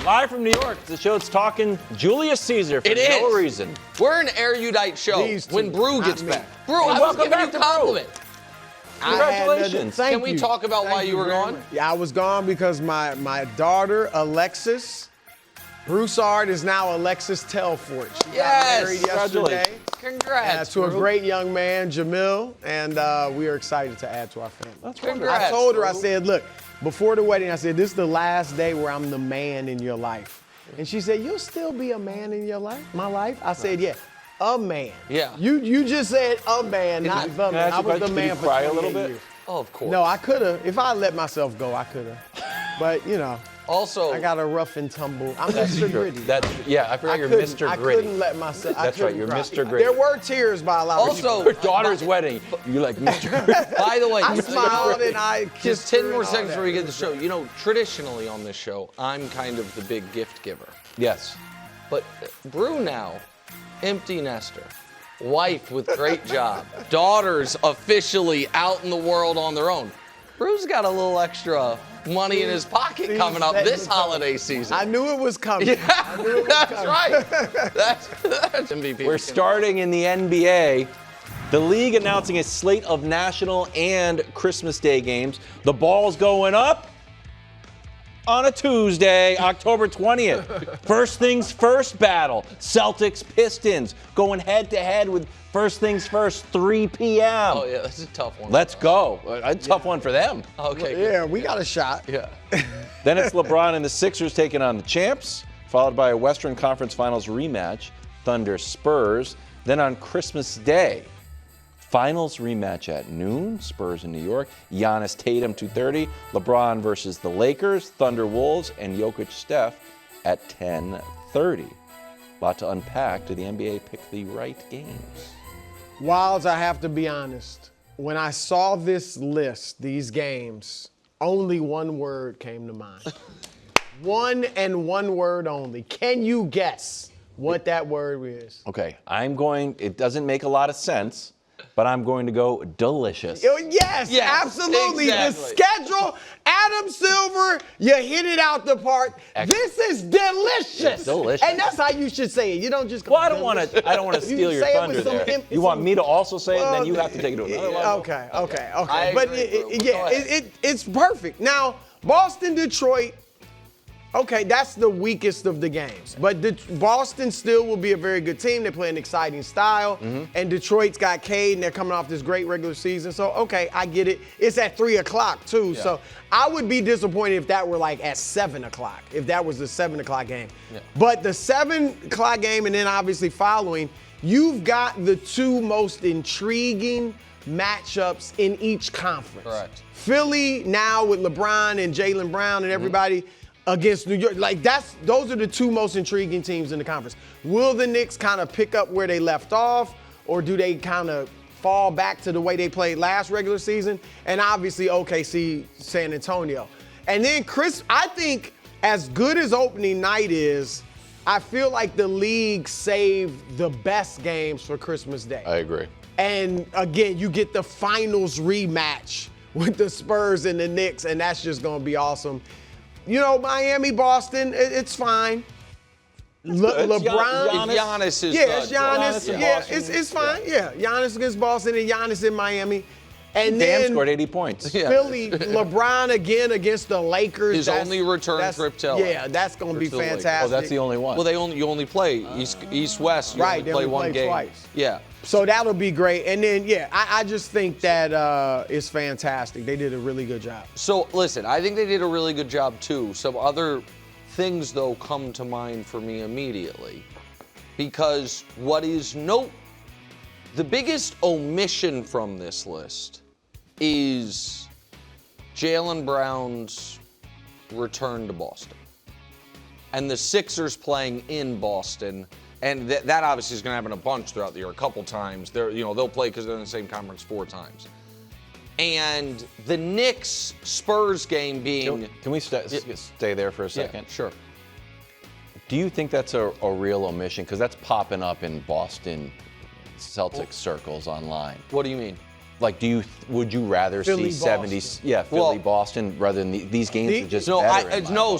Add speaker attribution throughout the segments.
Speaker 1: Live from New York, the show that's talking Julius Caesar for no reason.
Speaker 2: We're an erudite show when Brew gets back. Brew, I was giving you a compliment.
Speaker 1: Congratulations.
Speaker 2: Can we talk about why you were gone?
Speaker 3: Yeah, I was gone because my daughter, Alexis, Broussard is now Alexis Telford. She got married yesterday.
Speaker 2: Congrats.
Speaker 3: To a great young man, Jamil, and we are excited to add to our family.
Speaker 1: That's
Speaker 2: Congrats,
Speaker 3: I told her, I
Speaker 2: Brew.
Speaker 3: said, look, before the wedding, I said, this is the last day where I'm the man in your life. And she said, you'll still be a man in your life, my life? I said, yeah, a man.
Speaker 2: Yeah.
Speaker 3: You just said a man, not the man. I was the man for 28
Speaker 1: a little bit?
Speaker 3: years.
Speaker 2: Oh, of course.
Speaker 3: No, I could have. If I let myself go, I could have. But, you know.
Speaker 2: Also,
Speaker 3: I got a rough and tumble. I'm Mr. Gritty.
Speaker 1: I forgot you're Mr. Gritty.
Speaker 3: I couldn't let myself.
Speaker 1: That's right, you're Mr. Gritty.
Speaker 3: There were tears by a lot of people.
Speaker 2: also,
Speaker 1: Your daughter's wedding, you're like Mr. Gritty.
Speaker 2: by the way,
Speaker 3: I smiled and I
Speaker 2: just
Speaker 3: kissed
Speaker 2: 10
Speaker 3: her
Speaker 2: more
Speaker 3: and all
Speaker 2: seconds
Speaker 3: that.
Speaker 2: before we get the show. You know, traditionally on this show, I'm kind of the big gift giver.
Speaker 1: Yes.
Speaker 2: But Brew now, empty nester, wife with great job, daughters officially out in the world on their own. Brew's got a little extra money in his pocket coming up this holiday season.
Speaker 3: I knew it was coming. I knew it was
Speaker 2: That's
Speaker 3: coming.
Speaker 2: right. That's MVP.
Speaker 1: We're starting in the NBA. The league announcing a slate of national and Christmas Day games. The ball's going up on a Tuesday, October 20th. First things first battle. Celtics Pistons going head to head with first things first, 3 p.m.
Speaker 2: Oh, yeah, that's a tough one.
Speaker 1: Let's go. A tough one for them.
Speaker 2: Okay. good.
Speaker 3: Yeah, we got a shot.
Speaker 2: Yeah.
Speaker 1: Then it's LeBron and the Sixers taking on the champs, followed by a Western Conference Finals rematch, Thunder Spurs. Then on Christmas Day, Finals rematch at noon, Spurs in New York. Giannis Tatum 2:30, LeBron versus the Lakers, Thunder Wolves, and Jokic Steph at 10:30. A lot to unpack. Do the NBA pick the right games?
Speaker 3: Wilds, I have to be honest. When I saw this list, these games, only one word came to mind. One and one word only. Can you guess what that word is?
Speaker 1: Okay, it doesn't make a lot of sense, but I'm going to go delicious.
Speaker 3: Yes, absolutely.
Speaker 2: Exactly.
Speaker 3: The schedule, Adam Silver, you hit it out the park. This is delicious.
Speaker 1: It's delicious.
Speaker 3: And that's how you should say it. You don't just go.
Speaker 1: Well, I don't want to steal your
Speaker 3: say it
Speaker 1: thunder
Speaker 3: with some
Speaker 1: there. You want me to also say it, and then you have to take it to another level.
Speaker 3: Okay.
Speaker 2: I
Speaker 3: But
Speaker 2: agree,
Speaker 3: it's perfect. Now, Boston, Detroit. Okay, that's the weakest of the games. But Boston still will be a very good team. They play an exciting style. And Detroit's got Cade, and they're coming off this great regular season. So, okay, I get it. It's at 3 o'clock, too.
Speaker 1: Yeah.
Speaker 3: So I would be disappointed if that were like at 7 o'clock, if that was the 7 o'clock game.
Speaker 1: Yeah.
Speaker 3: But the 7 o'clock game, and then obviously following, you've got the two most intriguing matchups in each conference.
Speaker 2: Correct.
Speaker 3: Philly now with LeBron and Jaylen Brown and everybody against New York. Like those are the two most intriguing teams in the conference. Will the Knicks kind of pick up where they left off, or do they kind of fall back to the way they played last regular season? And obviously OKC, San Antonio. And then I think as good as opening night is, I feel like the league saved the best games for Christmas Day.
Speaker 1: I agree.
Speaker 3: And again, you get the finals rematch with the Spurs and the Knicks, and that's just going to be awesome. You know, Miami, Boston, it's fine. LeBron,
Speaker 2: Giannis is
Speaker 3: it's Giannis.
Speaker 1: Giannis
Speaker 3: Yeah,
Speaker 1: Boston.
Speaker 3: it's fine. Yeah, Giannis against Boston and Giannis in Miami. And
Speaker 1: Dan
Speaker 3: then
Speaker 1: scored 80 points.
Speaker 3: Philly, LeBron again against the Lakers.
Speaker 2: His only return trip to LA.
Speaker 3: Yeah, that's going to be
Speaker 2: To the Lakers.
Speaker 3: fantastic.
Speaker 1: Oh, that's the only one.
Speaker 2: Well, you only play East-West. You
Speaker 3: Right,
Speaker 2: only
Speaker 3: they
Speaker 2: play
Speaker 3: only
Speaker 2: one
Speaker 3: play
Speaker 2: game.
Speaker 3: twice.
Speaker 2: Yeah.
Speaker 3: So that'll be great. And then, I just think that it's fantastic. They did a really good job.
Speaker 2: So, listen, I think they did a really good job, too. Some other things, though, come to mind for me immediately. Because the biggest omission from this list is Jaylen Brown's return to Boston. And the Sixers playing in Boston. And that obviously is going to happen a bunch throughout the year, a couple times. They'll play because they're in the same conference 4 times. And the Knicks-Spurs game being...
Speaker 1: Can we stay there for a second?
Speaker 2: Yeah, sure.
Speaker 1: Do you think that's a real omission? Because that's popping up in Boston Celtics circles online.
Speaker 2: What do you mean?
Speaker 1: Like, would you rather
Speaker 3: Philly,
Speaker 1: see 70s? Yeah, Philly, Boston, rather than these games are just better.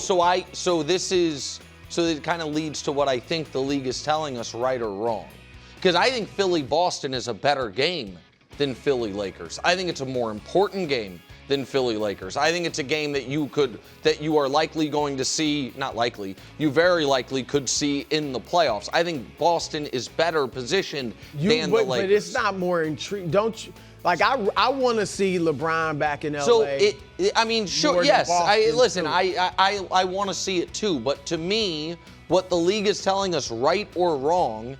Speaker 2: So it kind of leads to what I think the league is telling us, right or wrong. Because I think Philly-Boston is a better game than Philly-Lakers. I think it's a more important game than Philly-Lakers. I think it's a game that you are likely going to see, not likely, you very likely could see in the playoffs. I think Boston is better positioned than the Lakers.
Speaker 3: But it's not more intriguing. Don't you? Like, I want to see LeBron back in LA.
Speaker 2: So, sure, yes.
Speaker 3: Boston,
Speaker 2: I want to see it too. But to me, what the league is telling us, right or wrong,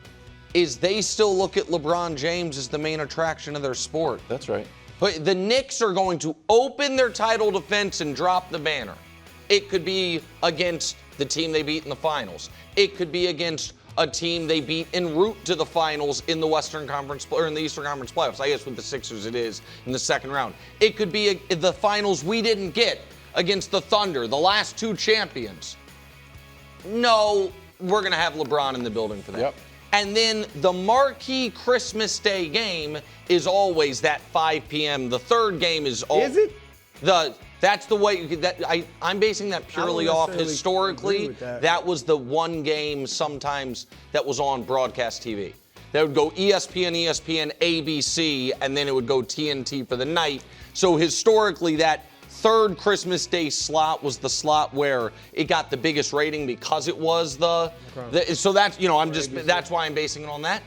Speaker 2: is they still look at LeBron James as the main attraction of their sport.
Speaker 1: That's right.
Speaker 2: But the Knicks are going to open their title defense and drop the banner. It could be against the team they beat in the finals. It could be against a team they beat en route to the finals in the Western Conference or in the Eastern Conference playoffs. I guess with the Sixers it is in the second round. It could be the finals we didn't get against the Thunder, the last two champions. No, we're going to have LeBron in the building for that.
Speaker 1: Yep.
Speaker 2: And then the marquee Christmas Day game is always that 5 p.m. The third game is always.
Speaker 3: Is it?
Speaker 2: That's the way I'm basing that purely off historically. That was the one game sometimes that was on broadcast TV. That would go ESPN, ABC, and then it would go TNT for the night. So historically, that third Christmas Day slot was the slot where it got the biggest rating because it was so that's that's why I'm basing it on that.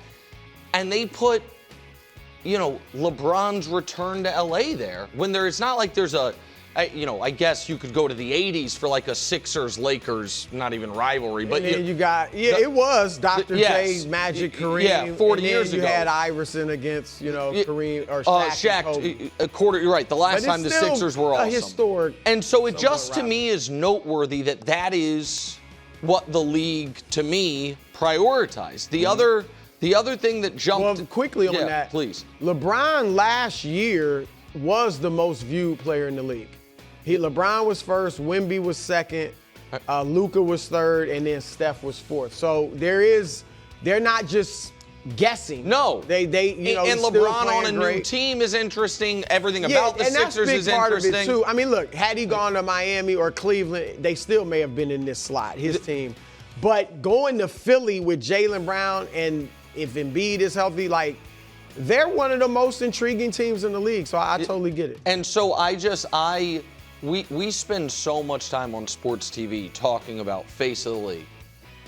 Speaker 2: And they put LeBron's return to LA there when it's not like there's I guess you could go to the 80s for like a Sixers-Lakers, not even rivalry, but
Speaker 3: you got it was Dr. J, Magic, Kareem.
Speaker 2: 40 years ago.
Speaker 3: You had Iverson against Kareem or Shaq.
Speaker 2: You're right. The last time the Sixers were awesome.
Speaker 3: Historic.
Speaker 2: And so it just to me is noteworthy that is what the league to me prioritized. The other thing that jumped.
Speaker 3: Well, quickly on that,
Speaker 2: please.
Speaker 3: LeBron last year was the most viewed player in the league. LeBron was first, Wemby was second, Luka was third, and then Steph was fourth. So they're not just guessing.
Speaker 2: No,
Speaker 3: and
Speaker 2: LeBron on a new team is interesting. Everything about the Sixers is interesting.
Speaker 3: Of it too. I mean, look, had he gone to Miami or Cleveland, they still may have been in this slot, his team. But going to Philly with Jaylen Brown and if Embiid is healthy, they're one of the most intriguing teams in the league. So I totally get it.
Speaker 2: And so we spend so much time on sports TV talking about face of the league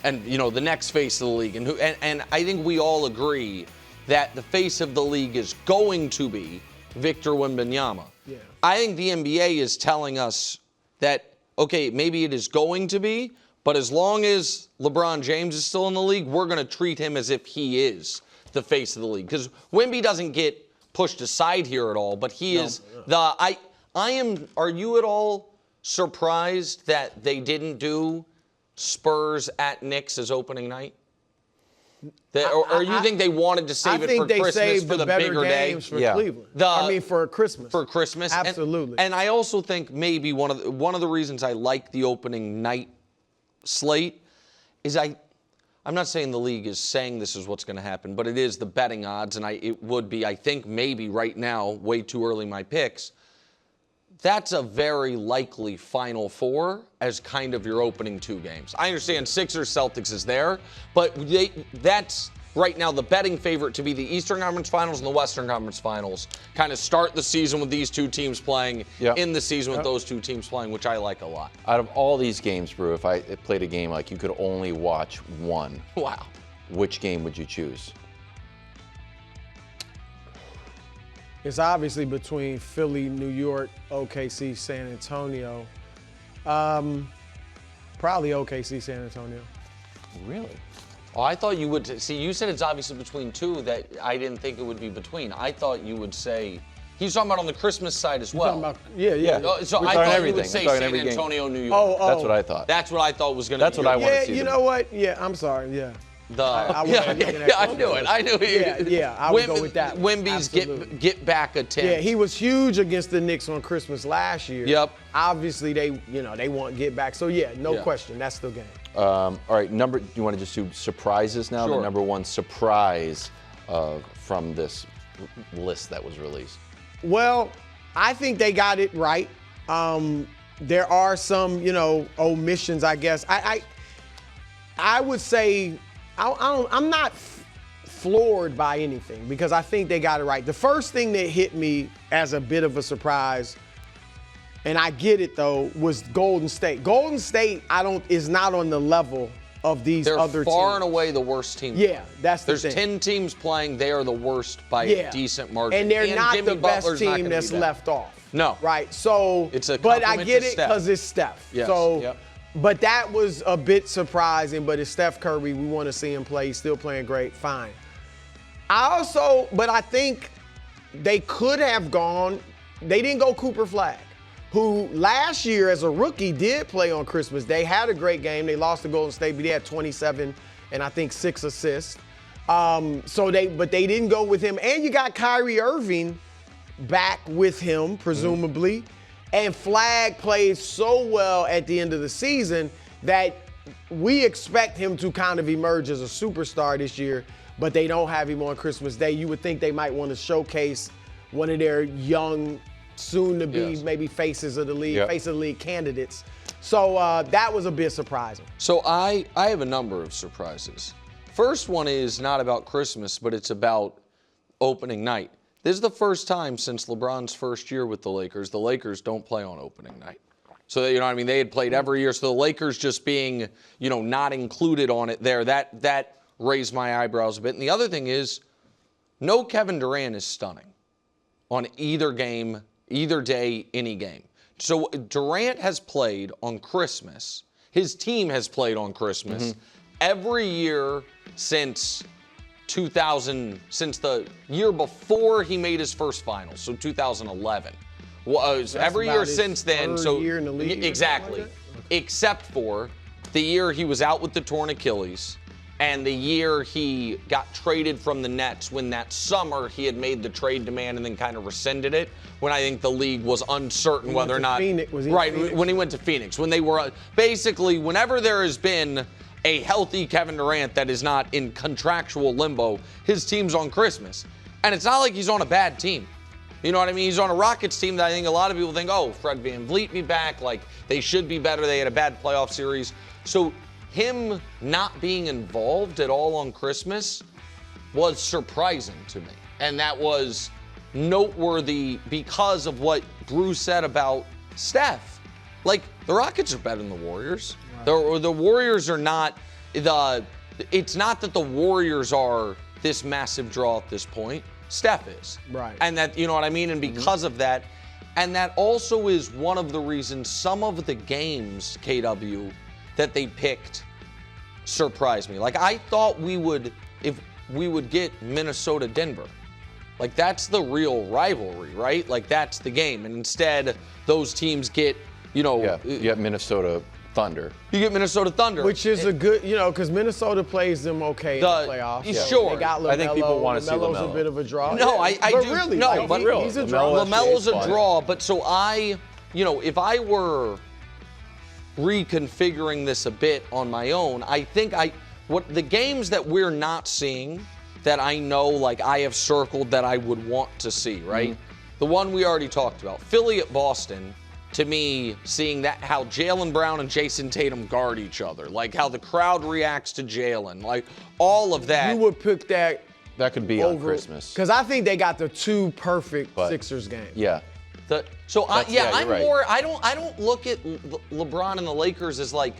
Speaker 2: and, the next face of the league. And I think we all agree that the face of the league is going to be Victor Wembanyama.
Speaker 3: Yeah.
Speaker 2: I think the NBA is telling us that, okay, maybe it is going to be, but as long as LeBron James is still in the league, we're going to treat him as if he is the face of the league. Because Wemby doesn't get pushed aside here at all, but he is are you at all surprised that they didn't do Spurs at Knicks as opening night? Or you think they wanted to save it for Christmas for the bigger day?
Speaker 3: For Cleveland. For Christmas.
Speaker 2: For Christmas.
Speaker 3: Absolutely.
Speaker 2: And I also think maybe one of the reasons I like the opening night slate is I'm not saying the league is saying this is what's going to happen, but it is the betting odds, and it would be, I think maybe right now, way too early my picks, that's a very likely Final Four as kind of your opening two games. I understand Sixers-Celtics is there, but that's right now the betting favorite to be the Eastern Conference Finals and the Western Conference Finals. Kind of start the season with these two teams playing, in the season with those two teams playing, which I like a lot.
Speaker 1: Out of all these games, Brew, if I played a game like you could only watch one,
Speaker 2: wow,
Speaker 1: which game would you choose?
Speaker 3: It's obviously between Philly, New York, OKC, San Antonio. Probably OKC, San Antonio.
Speaker 1: Really?
Speaker 2: Oh, I thought you would. See, you said it's obviously between two that I didn't think it would be between. I thought you would say, he's talking about on the Christmas side as well.
Speaker 3: Yeah.
Speaker 2: So I thought you would say San Antonio, New York.
Speaker 3: Oh.
Speaker 1: That's what I thought.
Speaker 2: That's what I thought was going to be.
Speaker 1: That's what I wanted to see.
Speaker 3: Yeah, you know what? Yeah, I'm sorry, yeah.
Speaker 2: I knew it.
Speaker 3: I would go with that.
Speaker 2: Wemby's get back attempt.
Speaker 3: Yeah, he was huge against the Knicks on Christmas last year.
Speaker 2: Yep.
Speaker 3: Obviously, they want get back. So yeah, no question, that's the game.
Speaker 1: All right, do you want to just do surprises now?
Speaker 2: Sure.
Speaker 1: The number one surprise from this list that was released.
Speaker 3: Well, I think they got it right. There are some, omissions, I guess. I would say I'm not floored by anything because I think they got it right. The first thing that hit me as a bit of a surprise, and I get it though, was Golden State. Golden State, is not on the level of these other teams.
Speaker 2: They're far and away the worst team.
Speaker 3: Yeah, that's the
Speaker 2: There's
Speaker 3: thing.
Speaker 2: 10 teams playing. They are the worst by a decent margin.
Speaker 3: And they're not
Speaker 2: Jimmy
Speaker 3: the best
Speaker 2: Butler's not
Speaker 3: team
Speaker 2: gonna
Speaker 3: that's
Speaker 2: be that.
Speaker 3: left off.
Speaker 2: No.
Speaker 3: Right. So,
Speaker 2: It's a
Speaker 3: but I
Speaker 2: compliment
Speaker 3: get
Speaker 2: to
Speaker 3: it
Speaker 2: Steph.
Speaker 3: because it's Steph.
Speaker 2: Yes.
Speaker 3: So,
Speaker 2: Yep.
Speaker 3: but that was a bit surprising. But it's Steph Curry. We want to see him play. He's still playing great. Fine. But I think they could have gone. They didn't go Cooper Flag, who last year as a rookie did play on Christmas Day, had a great game. They lost to Golden State, but he had 27 and I think 6 assists. But they didn't go with him. And you got Kyrie Irving back with him, presumably. And Flag played so well at the end of the season that we expect him to kind of emerge as a superstar this year, but they don't have him on Christmas Day. You would think they might want to showcase one of their young, soon-to-be maybe faces of the league, face of the league candidates. So that was a bit surprising.
Speaker 2: So I have a number of surprises. First one is not about Christmas, but it's about opening night. This is the first time since LeBron's first year with the Lakers don't play on opening night. So, you know what I mean? They had played every year. So the Lakers just being, not included on it there, that raised my eyebrows a bit. And the other thing is, no Kevin Durant is stunning on either game, either day, any game. So Durant has played on Christmas. His team has played on Christmas every year since 2000, since the year before he made his first finals, so 2011. Every year since then. So
Speaker 3: year in the league
Speaker 2: exactly,
Speaker 3: like
Speaker 2: except for the year he was out with the torn Achilles, and the year he got traded from the Nets when that summer he had made the trade demand and then kind of rescinded it when I think the league was uncertain whether or not.
Speaker 3: Phoenix, was he
Speaker 2: right,
Speaker 3: in Phoenix?
Speaker 2: when he went to Phoenix, when they were basically, whenever there has been a healthy Kevin Durant that is not in contractual limbo, his team's on Christmas. And it's not like he's on a bad team. You know what I mean? He's on a Rockets team that I think a lot of people think, oh, Fred VanVleet be back, like they should be better. They had a bad playoff series. So him not being involved at all on Christmas was surprising to me. And that was noteworthy because of what Bruce said about Steph. Like, the Rockets are better than the Warriors. Right. The Warriors are not it's not that the Warriors are this massive draw at this point. Steph is.
Speaker 3: Right.
Speaker 2: And that, you know what I mean? And because of that, and that also is one of the reasons some of the games, KW, that they picked surprised me. Like, I thought if we would get Minnesota-Denver. Like, that's the real rivalry, right? Like, that's the game. And instead, those teams get,
Speaker 1: you get Minnesota Thunder.
Speaker 2: You get Minnesota Thunder.
Speaker 3: Which is a good, because Minnesota plays them okay in the playoffs.
Speaker 2: Yeah. Sure.
Speaker 3: They got LaMelo.
Speaker 1: I think people want to see LaMelo.
Speaker 3: LaMelo's a bit of a draw.
Speaker 2: No, I
Speaker 3: but
Speaker 2: do.
Speaker 3: Really,
Speaker 2: no,
Speaker 3: like,
Speaker 2: but
Speaker 3: he's a draw.
Speaker 2: LaMelo's a draw. But so if I were reconfiguring this a bit on my own, I think what the games that we're not seeing that I know, like I have circled that I would want to see, right? The one we already talked about, Philly at Boston. To me, seeing that how Jaylen Brown and Jason Tatum guard each other, like how the crowd reacts to Jaylen, like all of that.
Speaker 3: You would pick that.
Speaker 1: That could be on Christmas.
Speaker 3: Because I think they got the two perfect Sixers games.
Speaker 1: Yeah.
Speaker 2: I'm
Speaker 1: right.
Speaker 2: more. I don't look at LeBron and the Lakers as like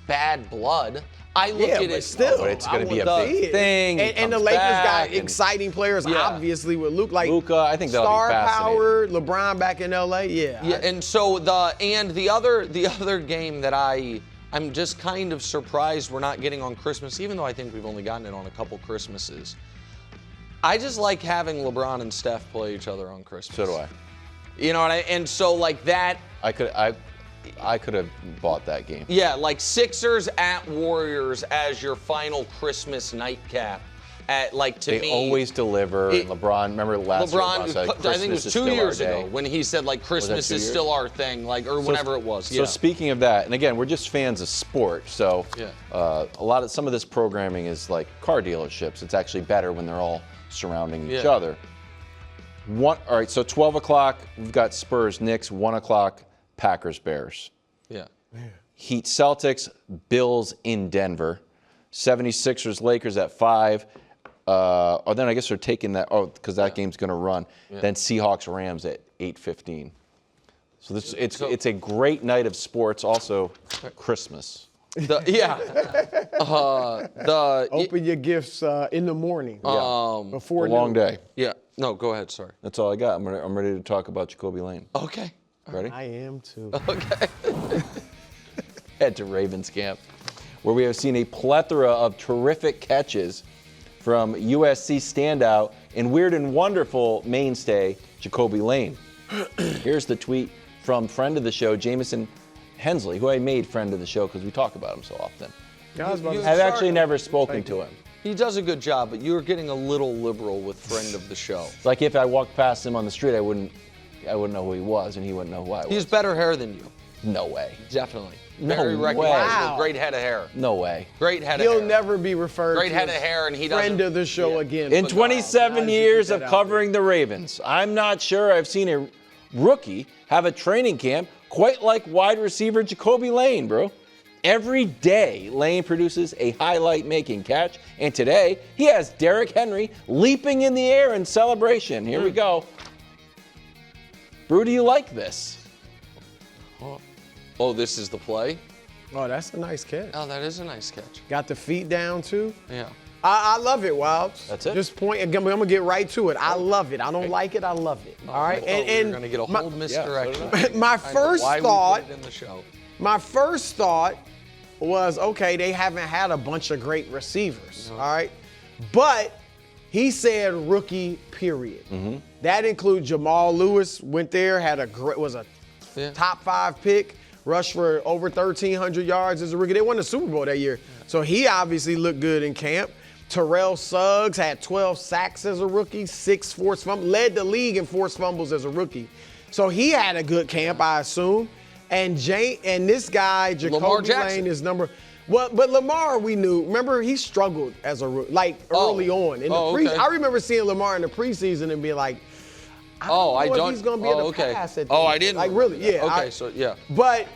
Speaker 2: bad blood. I look at it
Speaker 3: still.
Speaker 1: But it's going to be a big thing.
Speaker 3: And the Lakers got exciting players, obviously, with Luka.
Speaker 1: I think that'll
Speaker 3: star
Speaker 1: be fascinating.
Speaker 3: power, LeBron back in LA,
Speaker 2: and so the other game that I'm just kind of surprised we're not getting on Christmas, even though I think we've only gotten it on a couple Christmases. I just like having LeBron and Steph play each other on Christmas.
Speaker 1: So do I.
Speaker 2: You know what and so like that.
Speaker 1: I could have bought that game.
Speaker 2: Yeah, like Sixers at Warriors as your final Christmas nightcap.
Speaker 1: They always deliver. And LeBron, remember last year,
Speaker 2: I think it was 2 years ago when he said like Christmas is still our thing, like or whenever it was.
Speaker 1: So speaking of that, and again, we're just fans of sport. So some of this programming is like car dealerships. It's actually better when they're all surrounding each other. All right, so 12 o'clock, we've got Spurs, Knicks, 1 o'clock, Packers, Bears.
Speaker 2: Yeah.
Speaker 1: Heat, Celtics, Bills in Denver. 76ers, Lakers at 5. Then I guess they're taking that, because that game's going to run. Yeah. Then Seahawks, Rams at 8:15. So it's a great night of sports, also Christmas.
Speaker 3: Open your gifts in the morning. Before
Speaker 1: a long day.
Speaker 2: Yeah. No, go ahead. Sorry.
Speaker 1: That's all I got. I'm ready to talk about Jacoby Lane.
Speaker 2: Okay.
Speaker 1: Ready?
Speaker 3: I am too.
Speaker 2: Okay.
Speaker 1: Head to Ravens camp, where we have seen a plethora of terrific catches from USC standout and weird and wonderful mainstay Jacoby Lane. Here's the tweet from friend of the show, Jamison Hensley, who I made friend of the show because we talk about him so often. I've actually never spoken to him.
Speaker 2: He does a good job, but you're getting a little liberal with friend of the show.
Speaker 1: Like if I walked past him on the street, I wouldn't know who he was, and he wouldn't know who I was.
Speaker 2: He has better hair than you.
Speaker 1: No way.
Speaker 2: Definitely.
Speaker 1: No
Speaker 2: Very
Speaker 1: way.
Speaker 2: recognizable.
Speaker 3: Wow.
Speaker 2: Great head of hair.
Speaker 1: No way.
Speaker 2: Great head of hair.
Speaker 3: He'll never be referred
Speaker 2: Great
Speaker 3: to
Speaker 2: head of
Speaker 3: as
Speaker 2: hair, and he doesn't.
Speaker 3: friend of the show again.
Speaker 1: In 27 years of
Speaker 3: out
Speaker 1: covering the Ravens, I'm not sure I've seen a rookie have a training camp quite like wide receiver Jacoby Lane, bro. Every day, Lane produces a highlight-making catch, and today he has Derrick Henry leaping in the air in celebration. Here we go. Brew, do you like this?
Speaker 2: Oh, this is the play?
Speaker 3: Oh, that's a nice catch.
Speaker 2: Oh, that is a nice catch.
Speaker 3: Got the feet down too.
Speaker 2: Yeah.
Speaker 3: I love it, Wilds.
Speaker 1: That's it?
Speaker 3: Just point. I'm gonna get right to it. I love it. I don't like it. I love it. All right.
Speaker 2: And we're gonna get a whole misdirection.
Speaker 3: My first thought.
Speaker 2: We put it in the show.
Speaker 3: My first thought was, okay, they haven't had a bunch of great receivers. All right. But he said rookie, period.
Speaker 1: Mm-hmm.
Speaker 3: That includes Jamal Lewis. Went there, was a top 5 pick. Rushed for over 1,300 yards as a rookie. They won the Super Bowl that year. So he obviously looked good in camp. Terrell Suggs had 12 sacks as a rookie, 6 forced fumbles, led the league in forced fumbles as a rookie. So he had a good camp, I assume. And this guy, Jacoby Lane, is number. Well, but Lamar, we knew. Remember, he struggled as a rookie, like early on. In the
Speaker 2: okay.
Speaker 3: I remember seeing Lamar in the preseason and being like, I don't know if he's going to be able to pass at the
Speaker 2: I didn't.
Speaker 3: Like, really, yeah.
Speaker 2: Okay,
Speaker 3: But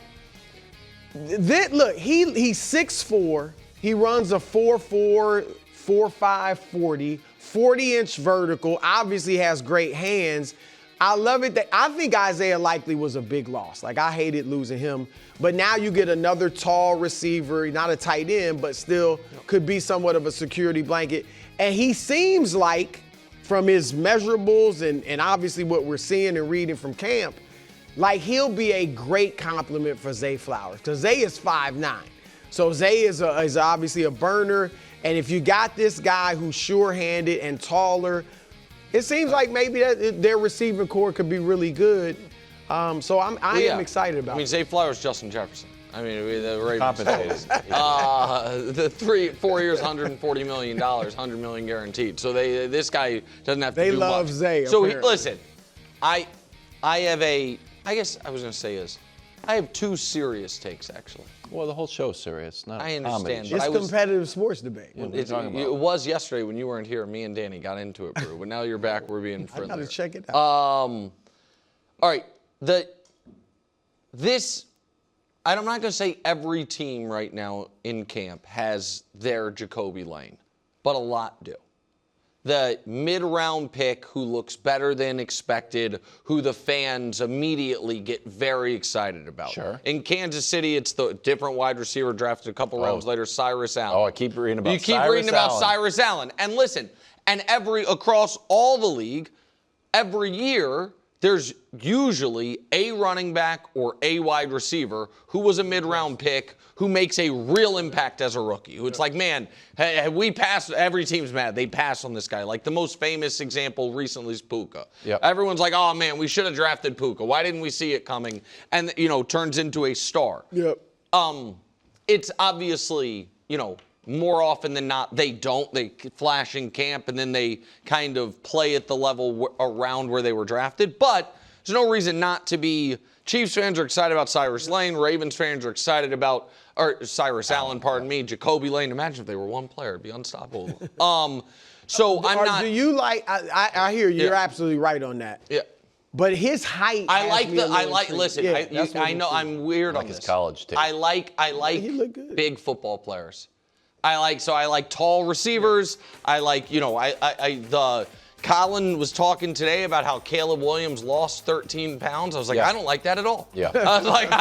Speaker 3: look, he's 6'4". He runs a 4.4, 4.5 40, 40-inch vertical. Obviously has great hands. I love it. I think Isaiah Likely was a big loss. Like, I hated losing him. But now you get another tall receiver, not a tight end, but still could be somewhat of a security blanket. And he seems like, from his measurables and obviously what we're seeing and reading from camp, like he'll be a great compliment for Zay Flowers, because Zay is 5'9". So Zay is obviously a burner. And if you got this guy who's sure-handed and taller, it seems like maybe their receiving core could be really good. So I am excited about it.
Speaker 2: I mean, Zay Flowers, Justin Jefferson. I mean, the Ravens.
Speaker 1: Compensated.
Speaker 2: The 4 years, $140 million, $100 million guaranteed. So this guy doesn't have to do much.
Speaker 3: They love Zay.
Speaker 2: So listen, I have I have 2 serious takes, actually.
Speaker 1: Well, the whole show's serious. Not
Speaker 2: I understand.
Speaker 1: comedy.
Speaker 3: It's competitive sports debate.
Speaker 2: It was yesterday when you weren't here. Me and Danny got into it, Brew. But now you're back. We're being friendly.
Speaker 3: I gotta check it out.
Speaker 2: All right. I'm not going to say every team right now in camp has their Jacoby Lane, but a lot do. The mid-round pick who looks better than expected, who the fans immediately get very excited about.
Speaker 1: Sure.
Speaker 2: In Kansas City, it's the different wide receiver drafted a couple rounds later, Cyrus Allen.
Speaker 1: Oh, I keep reading about
Speaker 2: Cyrus Allen. And listen, across all the league, every year, there's usually a running back or a wide receiver who was a mid-round pick who makes a real impact as a rookie. Who it's like, man, we passed, every team's mad. They passed on this guy. Like the most famous example recently is Puka.
Speaker 1: Yep.
Speaker 2: Everyone's like, oh, man, we should have drafted Puka. Why didn't we see it coming? And, turns into a star.
Speaker 3: Yep.
Speaker 2: It's obviously, more often than not, they flash in camp and then they kind of play at the level around where they were drafted. But there's no reason not to be. Chiefs fans are excited about Cyrus Lane. Ravens fans are excited about, or Cyrus Allen, pardon me, Jacoby Lane. Imagine if they were one player. It'd be unstoppable. So I'm not.
Speaker 3: Do you like? I hear you. You're absolutely right on that.
Speaker 2: Yeah.
Speaker 3: But his height.
Speaker 2: I like. Listen,
Speaker 3: yeah,
Speaker 2: I know I'm weird on
Speaker 1: his
Speaker 2: this.
Speaker 1: college tape.
Speaker 2: I like
Speaker 3: He look good.
Speaker 2: big football players. I like tall receivers. I like, Colin was talking today about how Caleb Williams lost 13 pounds. I was like,
Speaker 1: Yeah.
Speaker 2: I don't like that at all.
Speaker 1: Yeah.
Speaker 2: I was like,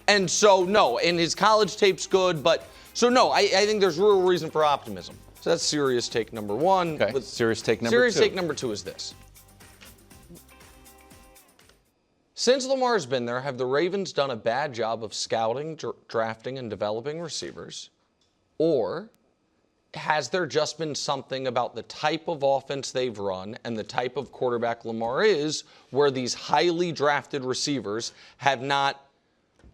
Speaker 2: and so no, and his college tape's good, but so no, I think there's real reason for optimism. So that's serious take number one.
Speaker 1: Okay. Serious take number
Speaker 2: Serious
Speaker 1: two.
Speaker 2: take number two is this. Since Lamar's been there, have the Ravens done a bad job of scouting, drafting, and developing receivers? Or has there just been something about the type of offense they've run and the type of quarterback Lamar is where these highly drafted receivers have not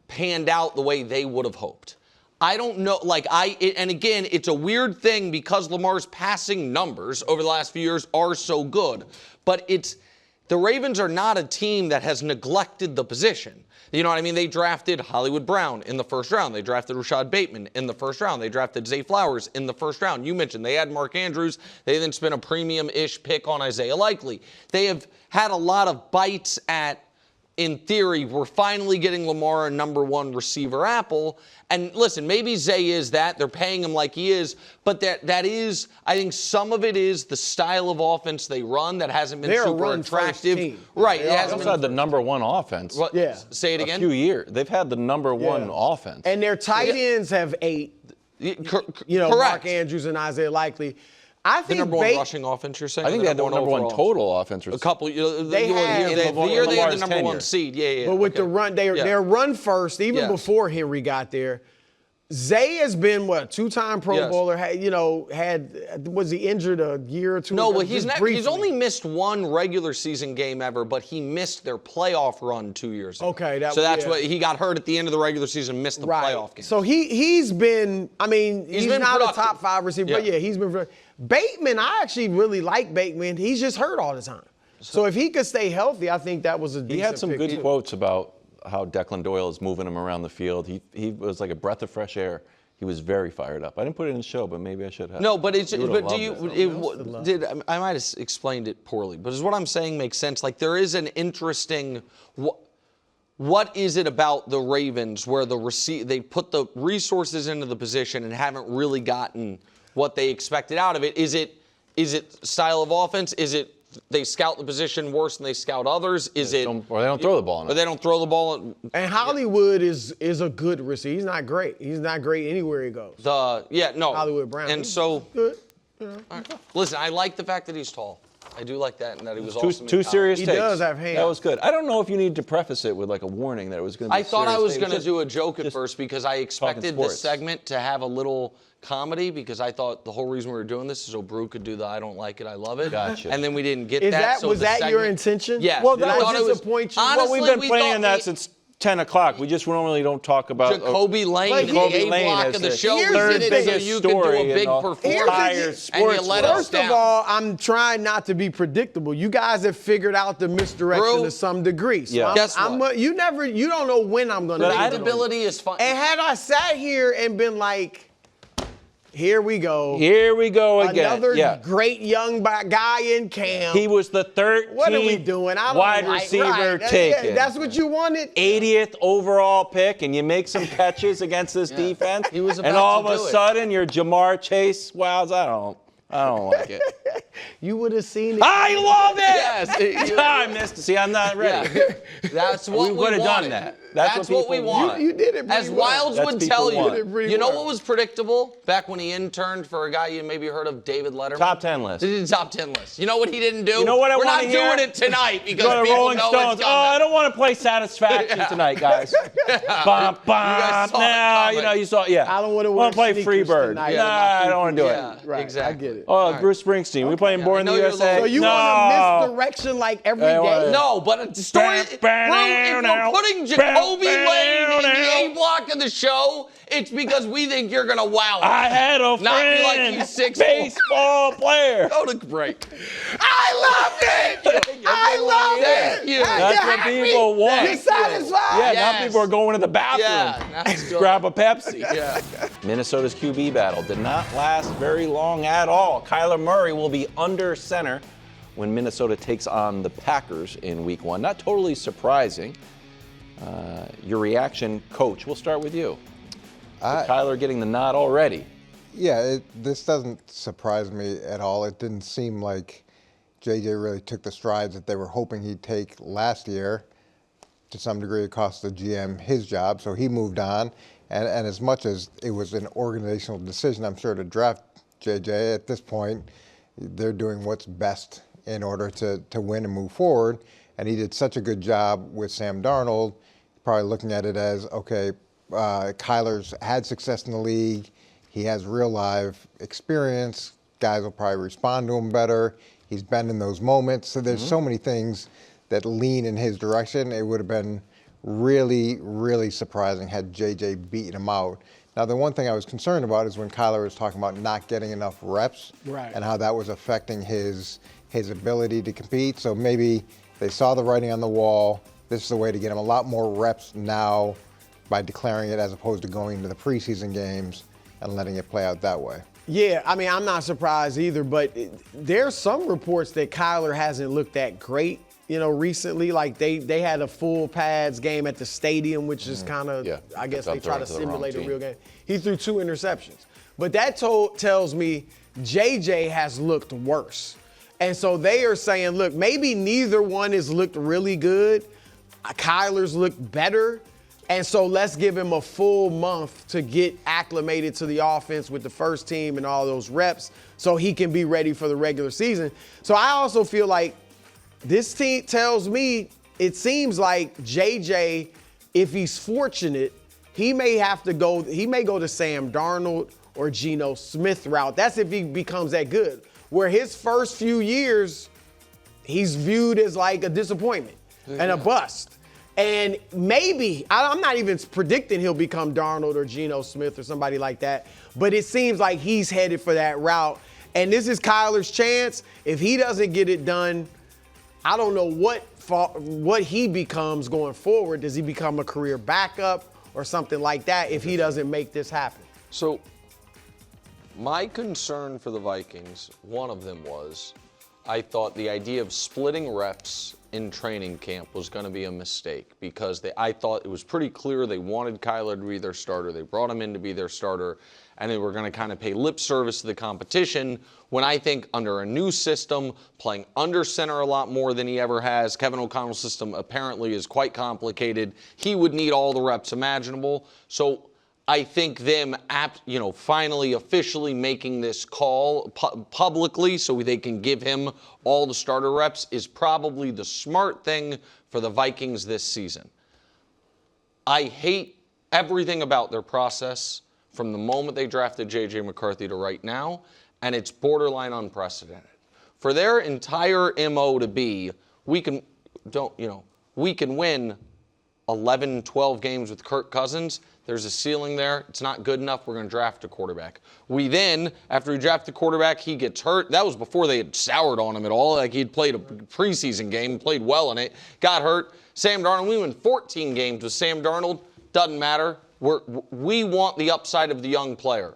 Speaker 2: panned out the way they would have hoped? I don't know. And again, it's a weird thing because Lamar's passing numbers over the last few years are so good. But the Ravens are not a team that has neglected the position. You know what I mean? They drafted Hollywood Brown in the first round. They drafted Rashad Bateman in the first round. They drafted Zay Flowers in the first round. You mentioned they had Mark Andrews. They then spent a premium-ish pick on Isaiah Likely. They have had a lot of bites at, in theory, we're finally getting Lamar a number one receiver apple. And listen, maybe Zay is that. They're paying him like he is. But that is, I think some of it is the style of offense they run that hasn't been super attractive. Right.
Speaker 1: They also had the number one offense.
Speaker 2: What,
Speaker 3: yeah.
Speaker 2: Say it again?
Speaker 1: A few years. They've had the number one offense.
Speaker 3: And their tight ends have 8.
Speaker 2: Correct.
Speaker 3: Mark Andrews and Isaiah Likely. I think
Speaker 2: the number one rushing offense, you're saying?
Speaker 1: I think they had the number one total offense.
Speaker 2: A couple.
Speaker 3: They
Speaker 2: the year they had the number one seed. Yeah.
Speaker 3: But with the run, they're run first, even before Henry got there. Zay has been, two-time Pro Bowler, was he injured a year or two ago?
Speaker 2: No, but he's only missed one regular season game ever, but he missed their playoff run 2 years ago.
Speaker 3: Okay.
Speaker 2: That's what he got hurt at the end of the regular season, missed the playoff game.
Speaker 3: So he's been, he's
Speaker 2: been
Speaker 3: not
Speaker 2: productive.
Speaker 3: a top 5 receiver, but he's been. Bateman, I actually really like Bateman. He's just hurt all the time. So if he could stay healthy, I think that was a decent pick.
Speaker 1: He had some good quotes about how Declan Doyle is moving him around the field. He was like a breath of fresh air. He was very fired up. I didn't put it in the show, but maybe I should have.
Speaker 2: No, but I might have explained it poorly, but does what I'm saying make sense? Like there is an interesting, what is it about the Ravens where they put the resources into the position and haven't really gotten what they expected out of it? Is it style of offense? Is it they scout the position worse than they scout others?
Speaker 1: Or they don't throw the ball enough.
Speaker 2: Or they don't throw the ball.
Speaker 3: And Hollywood is a good receiver. He's not great. He's not great anywhere he goes.
Speaker 2: Hollywood
Speaker 3: Brown.
Speaker 2: And so, good. Right. Listen, I like the fact that he's tall. I do like that, and that he was awesome.
Speaker 1: Two serious takes.
Speaker 3: He does have hands.
Speaker 1: That was good. I don't know if you need to preface it with like a warning that it was going to be.
Speaker 2: I thought I was going to do a joke at first because I expected this segment to have a little comedy because I thought the whole reason we were doing this is so Brew could do the I don't like it, I love it.
Speaker 1: Gotcha.
Speaker 2: And then we didn't get that.
Speaker 3: Was that your intention?
Speaker 2: Yes.
Speaker 3: Well, that was disappoint you.
Speaker 2: Honestly,
Speaker 1: we've been playing that since 10 o'clock. We just normally don't talk about
Speaker 2: Jacoby Lane in the A block of the show.
Speaker 1: Third biggest
Speaker 2: so you could do a big performance.
Speaker 3: And you let us down. First of all, I'm trying not to be predictable. You guys have figured out the misdirection to some degree. So
Speaker 1: yeah.
Speaker 2: Guess what?
Speaker 3: You don't know when I'm going to.
Speaker 2: Predictability is fun.
Speaker 3: And had I sat here and been like, here we go.
Speaker 1: Here we go again.
Speaker 3: Another great young guy in camp.
Speaker 1: He was the 13th
Speaker 3: what are we doing?
Speaker 1: wide receiver taken.
Speaker 3: Yeah, that's what you wanted?
Speaker 1: 80th overall pick, and you make some catches against this defense.
Speaker 2: He was about
Speaker 1: and all
Speaker 2: to
Speaker 1: of a sudden, you're Jamar Chase. Wow, I don't like it.
Speaker 3: You would have seen it.
Speaker 1: I love it!
Speaker 2: Yes.
Speaker 1: I missed it. See, I'm not ready.
Speaker 2: Yeah. That's what we
Speaker 1: would have done that. That's what we
Speaker 2: wanted.
Speaker 3: You did it
Speaker 2: As Wilds would tell you.
Speaker 3: You
Speaker 2: know what was predictable? Back when he interned for a guy you maybe heard of, David Letterman.
Speaker 1: Top 10 list.
Speaker 2: He did top 10 list. You know what he didn't do?
Speaker 1: You know what I
Speaker 2: We're
Speaker 1: want
Speaker 2: not
Speaker 1: to hear?
Speaker 2: doing it tonight because
Speaker 1: Go to
Speaker 2: people
Speaker 1: Rolling
Speaker 2: know
Speaker 1: Stones.
Speaker 2: it's coming.
Speaker 1: I don't want to play Satisfaction tonight, guys. Bum, bum.
Speaker 2: Nah,
Speaker 1: you saw, yeah.
Speaker 3: I don't want to
Speaker 1: play Freebird.
Speaker 3: Tonight.
Speaker 1: Nah, I don't want to do it.
Speaker 2: Right, exactly.
Speaker 3: I get it.
Speaker 1: Oh, Bruce Springsteen. We playing Born in the USA?
Speaker 3: So you want to misdirection like every day?
Speaker 2: No, but a story. If we're putting Jacoby Lane in the A block of the show, it's because we think you're gonna wow us.
Speaker 1: I had a
Speaker 2: Not be like
Speaker 1: friend,
Speaker 2: he's 6'4".
Speaker 1: baseball player.
Speaker 2: Go to break.
Speaker 3: I love it. I love it.
Speaker 2: Thank you.
Speaker 1: That's what people want.
Speaker 3: You satisfied?
Speaker 1: Yeah,
Speaker 2: Yes.
Speaker 1: now people are going to the bathroom.
Speaker 2: Yeah, that's good.
Speaker 1: Grab a Pepsi.
Speaker 2: Yeah.
Speaker 1: Minnesota's QB battle did not last very long at all. Kyler Murray will be under center when Minnesota takes on the Packers in Week 1. Not totally surprising. Your reaction, Coach, we'll start with you. Kyler getting the nod already.
Speaker 4: Yeah, this doesn't surprise me at all. It didn't seem like JJ really took the strides that they were hoping he'd take last year. To some degree, it cost the GM his job, so he moved on. And as much as it was an organizational decision, I'm sure, to draft JJ, at this point, they're doing what's best in order to win and move forward. And he did such a good job with Sam Darnold, probably looking at it as, okay, Kyler's had success in the league. He has real live experience. Guys will probably respond to him better. He's been in those moments. So there's so many things that lean in his direction. It would have been really, really surprising had JJ beaten him out. Now, the one thing I was concerned about is when Kyler was talking about not getting enough reps and how that was affecting his ability to compete. So maybe they saw the writing on the wall. This is the way to get him a lot more reps now by declaring it as opposed to going into the preseason games and letting it play out that way.
Speaker 3: Yeah, I mean, I'm not surprised either, but there's some reports that Kyler hasn't looked that great, recently. Like they had a full pads game at the stadium, which is kind of, I guess they try to simulate a real game. He threw 2 interceptions. But that tells me JJ has looked worse. And so they are saying, look, maybe neither one has looked really good. Kyler's looked better. And so let's give him a full month to get acclimated to the offense with the first team and all those reps so he can be ready for the regular season. So I also feel like this team tells me it seems like JJ, if he's fortunate, he may go to Sam Darnold or Geno Smith route. That's if he becomes that good. Where his first few years, he's viewed as like a disappointment and a bust. And maybe, I'm not even predicting he'll become Darnold or Geno Smith or somebody like that, but it seems like he's headed for that route. And this is Kyler's chance. If he doesn't get it done, I don't know what he becomes going forward. Does he become a career backup or something like that if he doesn't make this happen?
Speaker 2: So my concern for the Vikings, one of them was, I thought the idea of splitting reps in training camp was going to be a mistake because I thought it was pretty clear they wanted Kyler to be their starter. They brought him in to be their starter, and they were going to kind of pay lip service to the competition when I think under a new system, playing under center a lot more than he ever has. Kevin O'Connell's system apparently is quite complicated. He would need all the reps imaginable. So I think them, finally officially making this call publicly so they can give him all the starter reps is probably the smart thing for the Vikings this season. I hate everything about their process from the moment they drafted J.J. McCarthy to right now, and it's borderline unprecedented. For their entire MO to be, we can win 11, 12 games with Kirk Cousins. There's a ceiling there. It's not good enough. We're going to draft a quarterback. We then, after we draft the quarterback, he gets hurt. That was before they had soured on him at all. Like he'd played a preseason game, played well in it, got hurt. Sam Darnold, we win 14 games with Sam Darnold. Doesn't matter. We want the upside of the young player.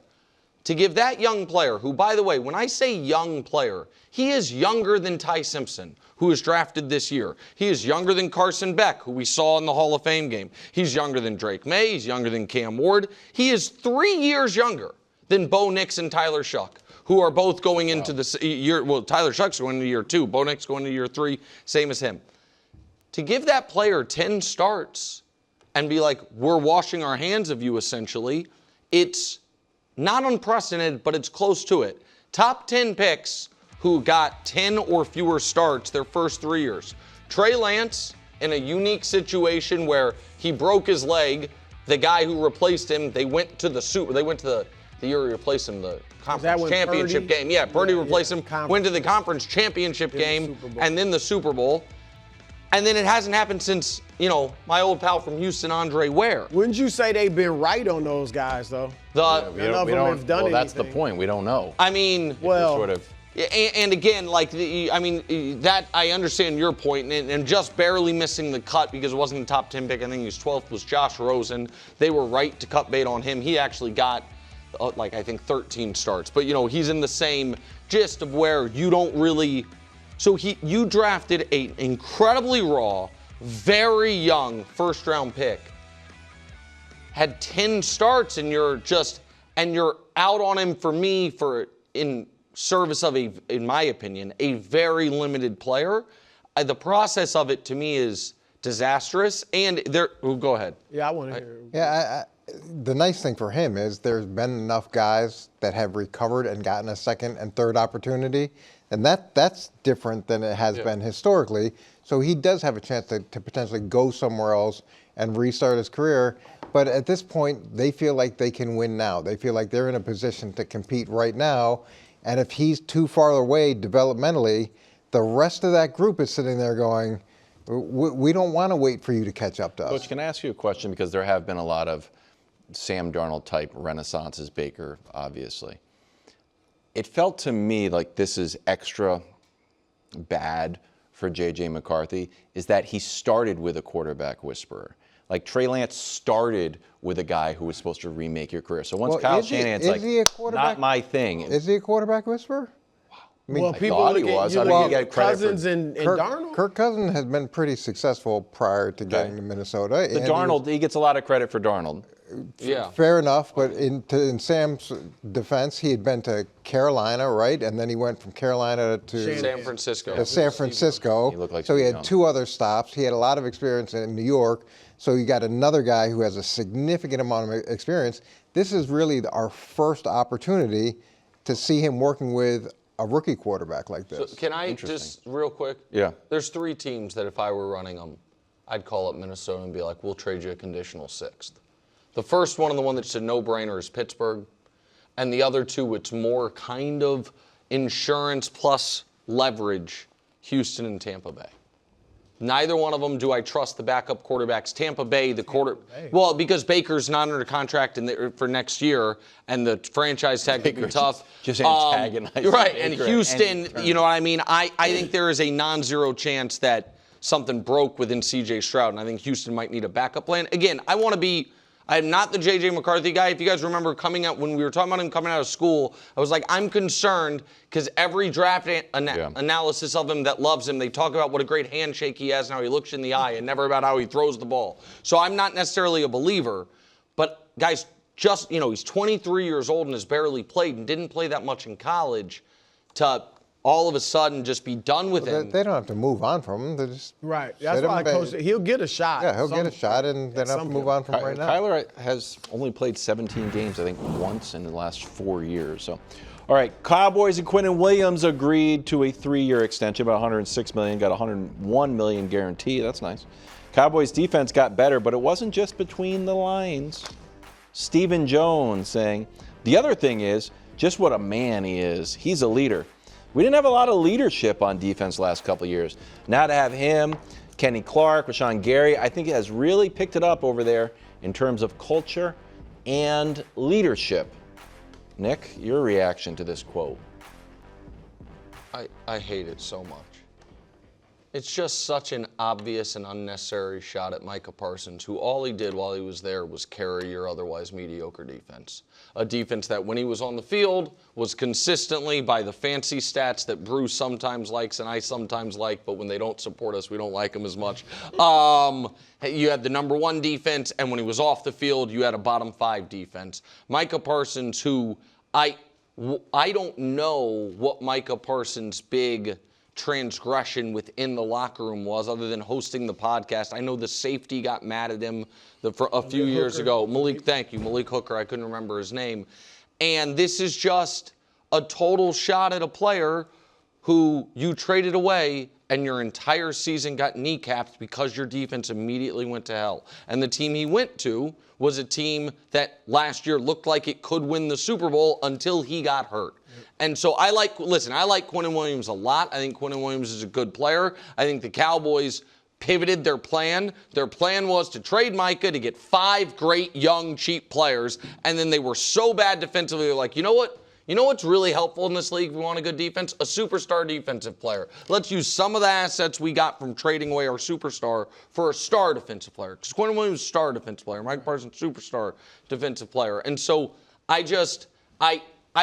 Speaker 2: To give that young player, who, by the way, when I say young player, he is younger than Ty Simpson, who was drafted this year. He is younger than Carson Beck, who we saw in the Hall of Fame game. He's younger than Drake May. He's younger than Cam Ward. He is 3 years younger than Bo Nix and Tyler Shuck, who are both going into the year. Well, Tyler Shuck's going into year 2. Bo Nix going into year 3, same as him. To give that player 10 starts and be like, we're washing our hands of you, essentially, it's not unprecedented, but it's close to it. Top 10 picks who got 10 or fewer starts their first 3 years. Trey Lance, in a unique situation where he broke his leg, the guy who replaced him, they went to the The year he replaced him, the
Speaker 3: that
Speaker 2: conference
Speaker 3: when
Speaker 2: championship
Speaker 3: Purdy-
Speaker 2: game. Yeah, Purdy replaced him,
Speaker 3: Conference.
Speaker 2: went to the conference championship
Speaker 3: Then the
Speaker 2: game,
Speaker 3: Super Bowl.
Speaker 2: and then the Super Bowl. And then it hasn't happened since, my old pal from Houston, Andre Ware.
Speaker 3: Wouldn't you say they've been right on those guys, though?
Speaker 2: The,
Speaker 3: None of them have done
Speaker 1: that's the
Speaker 3: anything.
Speaker 1: point. We don't know.
Speaker 2: I mean,
Speaker 3: Well,
Speaker 1: Sort of.
Speaker 2: and again, that I understand your point, and just barely missing the cut because it wasn't the top 10 pick. I think he was 12th was Josh Rosen. They were right to cut bait on him. He actually got, I think 13 starts. But, he's in the same gist of where you don't really. So you drafted an incredibly raw, very young first-round pick, had 10 starts, and you're out on him in service of in my opinion, a very limited player. The process of it to me is disastrous. And go ahead.
Speaker 3: Yeah, I want to hear.
Speaker 4: Yeah, the nice thing for him is there's been enough guys that have recovered and gotten a second and third opportunity, and that's different than it has been historically. So he does have a chance to potentially go somewhere else and restart his career. But at this point, they feel like they can win now. They feel like they're in a position to compete right now. And if he's too far away developmentally, the rest of that group is sitting there going, we don't want to wait for you to catch up to us.
Speaker 1: Coach, can I ask you a question? Because there have been a lot of Sam Darnold type renaissances, Baker, obviously. It felt to me like this is extra bad for J.J. McCarthy, is that he started with a quarterback whisperer. Like Trey Lance started with a guy who was supposed to remake your career. So once Kyle Shanahan's like, not my thing.
Speaker 4: Is he a quarterback whisperer?
Speaker 3: I mean, people
Speaker 1: thought he
Speaker 3: look at
Speaker 1: was.
Speaker 3: you
Speaker 1: I
Speaker 3: look
Speaker 1: think
Speaker 3: at
Speaker 1: he got credit
Speaker 3: Cousins
Speaker 1: for
Speaker 3: and
Speaker 4: Kirk,
Speaker 3: Darnold.
Speaker 4: Kirk Cousins has been pretty successful prior to getting to Minnesota.
Speaker 1: The Darnold, he gets a lot of credit for Darnold.
Speaker 2: Yeah.
Speaker 4: Fair enough, but in Sam's defense, he had been to Carolina, right? And then he went from Carolina to
Speaker 2: San Francisco.
Speaker 4: San Francisco.
Speaker 1: He looked like
Speaker 4: so he
Speaker 1: Steve
Speaker 4: had
Speaker 1: Young.
Speaker 4: 2 other stops. He had a lot of experience in New York. So you got another guy who has a significant amount of experience. This is really our first opportunity to see him working with a rookie quarterback like this.
Speaker 2: So can I just real quick?
Speaker 1: Yeah.
Speaker 2: There's 3 teams that if I were running them, I'd call up Minnesota and be like, we'll trade you a conditional 6th. The first one and the one that's a no-brainer is Pittsburgh. And the other 2, it's more kind of insurance plus leverage, Houston and Tampa Bay. Neither one of them do I trust the backup quarterbacks. Tampa Bay, well, because Baker's not under contract for next year, and the franchise tag would be tough.
Speaker 1: Just antagonizing
Speaker 2: Right,
Speaker 1: Baker
Speaker 2: and
Speaker 1: at
Speaker 2: Houston,
Speaker 1: any turn.
Speaker 2: you know what I mean? I think there is a non-zero chance that something broke within C.J. Stroud, and I think Houston might need a backup plan. Again, I'm not the J.J. McCarthy guy. If you guys remember when we were talking about him coming out of school, I was like, I'm concerned because every draft analysis of him that loves him, they talk about what a great handshake he has and how he looks you in the eye and never about how he throws the ball. So I'm not necessarily a believer, but guys, he's 23 years old and has barely played and didn't play that much in college to all of a sudden just be done with him.
Speaker 4: They don't have to move on from him. They just
Speaker 3: Right. That's why Coach said he'll get a shot.
Speaker 4: Yeah, he'll get a shot, and they don't have to move on from him right now.
Speaker 1: Kyler has only played 17 games, I think, once in the last 4 years. So, all right, Cowboys and Quinnen Williams agreed to a 3-year extension, about $106 million, got $101 million guarantee. That's nice. Cowboys defense got better, but it wasn't just between the lines. Stephen Jones saying, the other thing is just what a man he is. He's a leader. We didn't have a lot of leadership on defense last couple of years. Now to have him, Kenny Clark, Rashawn Gary, I think it has really picked it up over there in terms of culture and leadership. Nick, your reaction to this quote?
Speaker 2: I hate it so much. It's just such an obvious and unnecessary shot at Micah Parsons, who all he did while he was there was carry your otherwise mediocre defense. A defense that when he was on the field was consistently, by the fancy stats that Bruce sometimes likes and I sometimes like, but when they don't support us, we don't like them as much. You had the number 1 defense, and when he was off the field, you had a bottom 5 defense. Micah Parsons, who I don't know what Micah Parsons' big transgression within the locker room was, other than hosting the podcast. I know the safety got mad at him for a few years ago. Malik Hooker. I couldn't remember his name. And this is just a total shot at a player who you traded away and your entire season got kneecapped because your defense immediately went to hell. And the team he went to was a team that last year looked like it could win the Super Bowl until he got hurt. And so I like Quinnen Williams a lot. I think Quinnen Williams is a good player. I think the Cowboys pivoted their plan. Their plan was to trade Micah to get 5 great, young, cheap players, and then they were so bad defensively, they're like, you know what? You know what's really helpful in this league if we want a good defense? A superstar defensive player. Let's use some of the assets we got from trading away our superstar for a star defensive player. Because Quinnen Williams is a star defensive player. Micah Parsons, superstar defensive player. And so I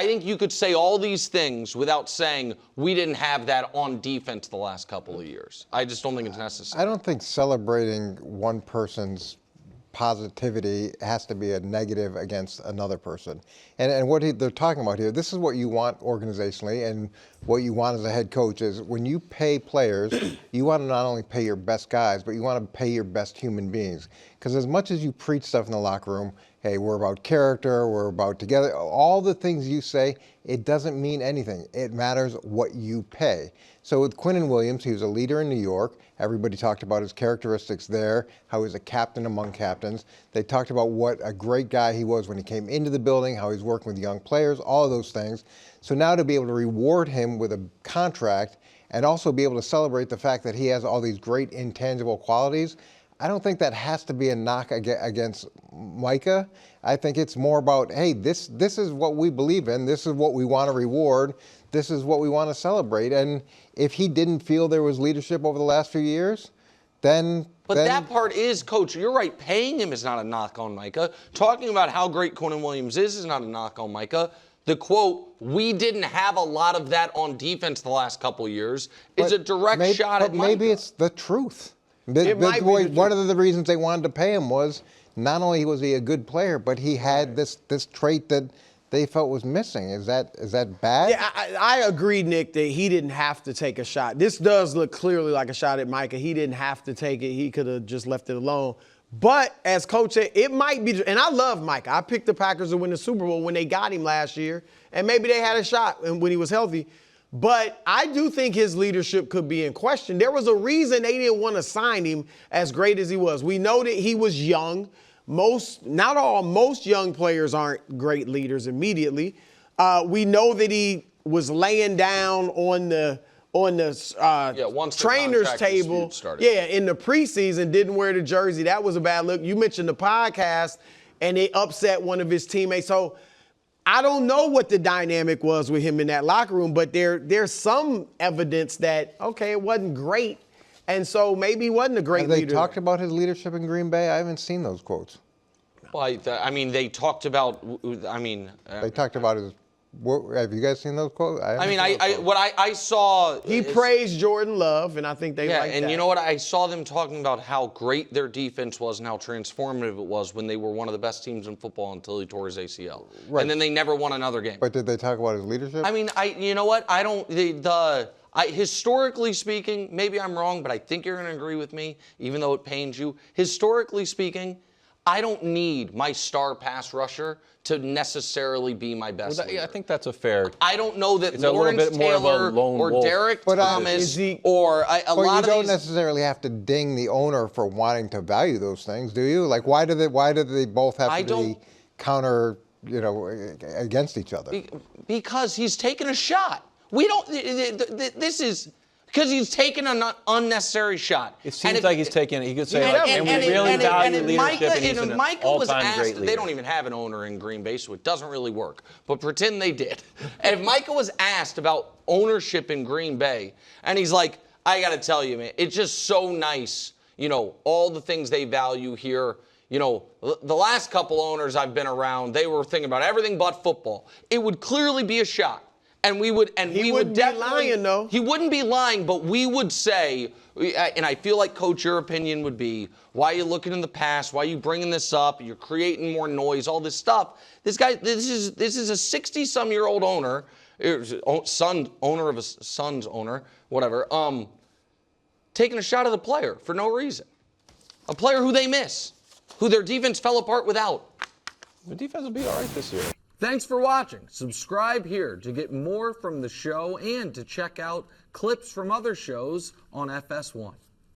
Speaker 2: think you could say all these things without saying we didn't have that on defense the last couple of years. I just don't think it's necessary.
Speaker 4: I don't think celebrating one person's positivity has to be a negative against another person. And what they're talking about here, this is what you want organizationally and what you want as a head coach is when you pay players, you want to not only pay your best guys, but you want to pay your best human beings. Because as much as you preach stuff in the locker room, hey, we're about character, we're about together, all the things you say, it doesn't mean anything. It matters what you pay. So with Quinnen Williams, he was a leader in New York. Everybody talked about his characteristics there, how he was a captain among captains. They talked about what a great guy he was when he came into the building, how he's working with young players, all of those things. So now to be able to reward him with a contract and also be able to celebrate the fact that he has all these great intangible qualities, I don't think that has to be a knock against Micah. I think it's more about, hey, this is what we believe in. This is what we want to reward. This is what we want to celebrate. And if he didn't feel there was leadership over the last few years, then...
Speaker 2: But that part is, Coach, you're right. Paying him is not a knock on Micah. Talking about how great Quinnen Williams is not a knock on Micah. The quote, we didn't have a lot of that on defense the last couple of years, is a direct shot at Micah.
Speaker 4: But maybe it's the truth. One of the reasons they wanted to pay him was not only was he a good player, but he had this trait that they felt was missing. Is that bad?
Speaker 3: Yeah, I agree, Nick, that he didn't have to take a shot. This does look clearly like a shot at Micah. He didn't have to take it. He could have just left it alone. But as Coach said, it might be, and I love Micah. I picked the Packers to win the Super Bowl when they got him last year, and maybe they had a shot when he was healthy. But I do think his leadership could be in question. There was a reason they didn't want to sign him as great as he was. We know that he was young. Most young players aren't great leaders immediately. We know that he was laying down on the trainer's table. Yeah, in the preseason, didn't wear the jersey. That was a bad look. You mentioned the podcast, and it upset one of his teammates. So I don't know what the dynamic was with him in that locker room, but there's some evidence that, okay, it wasn't great. And so maybe he wasn't a great leader.
Speaker 4: Have they talked about his leadership in Green Bay? I haven't seen those quotes.
Speaker 2: Well, I mean, they talked about,
Speaker 4: They talked about his, have you guys seen those quotes?
Speaker 2: I saw.
Speaker 3: He praised Jordan Love, and I think they liked that.
Speaker 2: And you know what? I saw them talking about how great their defense was and how transformative it was when they were one of the best teams in football until he tore his ACL. Right. And then they never won another game.
Speaker 4: But did they talk about his leadership?
Speaker 2: I mean, you know what? Historically speaking, maybe I'm wrong, but I think you're going to agree with me, even though it pains you. Historically speaking, I don't need my star pass rusher to necessarily be my best leader.
Speaker 1: I think that's a fair.
Speaker 2: I don't know that Lawrence Taylor or Derek Thomas or a lot of these.
Speaker 4: You don't necessarily have to ding the owner for wanting to value those things, do you? Like, why do they both have to be counter, against each other?
Speaker 2: Because he's taken a shot. We don't. This is. Because he's taken an unnecessary shot.
Speaker 1: It seems like he's taken it. He could say, and we really value leadership, and he's an all-time great leader.
Speaker 2: They don't even have an owner in Green Bay, so it doesn't really work. But pretend they did. And if Micah was asked about ownership in Green Bay, and he's like, I got to tell you, man, it's just so nice, all the things they value here. The last couple owners I've been around, they were thinking about everything but football. It would clearly be a shot. And we would definitely be lying, though. He wouldn't be lying, but we would say, and I feel like, Coach, your opinion would be, why are you looking in the past? Why are you bringing this up? You're creating more noise, all this stuff. This guy, this is a 60-some-year-old owner, owner of a son's owner, whatever, taking a shot at the player for no reason. A player who they miss, who their defense fell apart without.
Speaker 1: The defense will be all right this year.
Speaker 2: Thanks for watching. Subscribe here to get more from the show and to check out clips from other shows on FS1.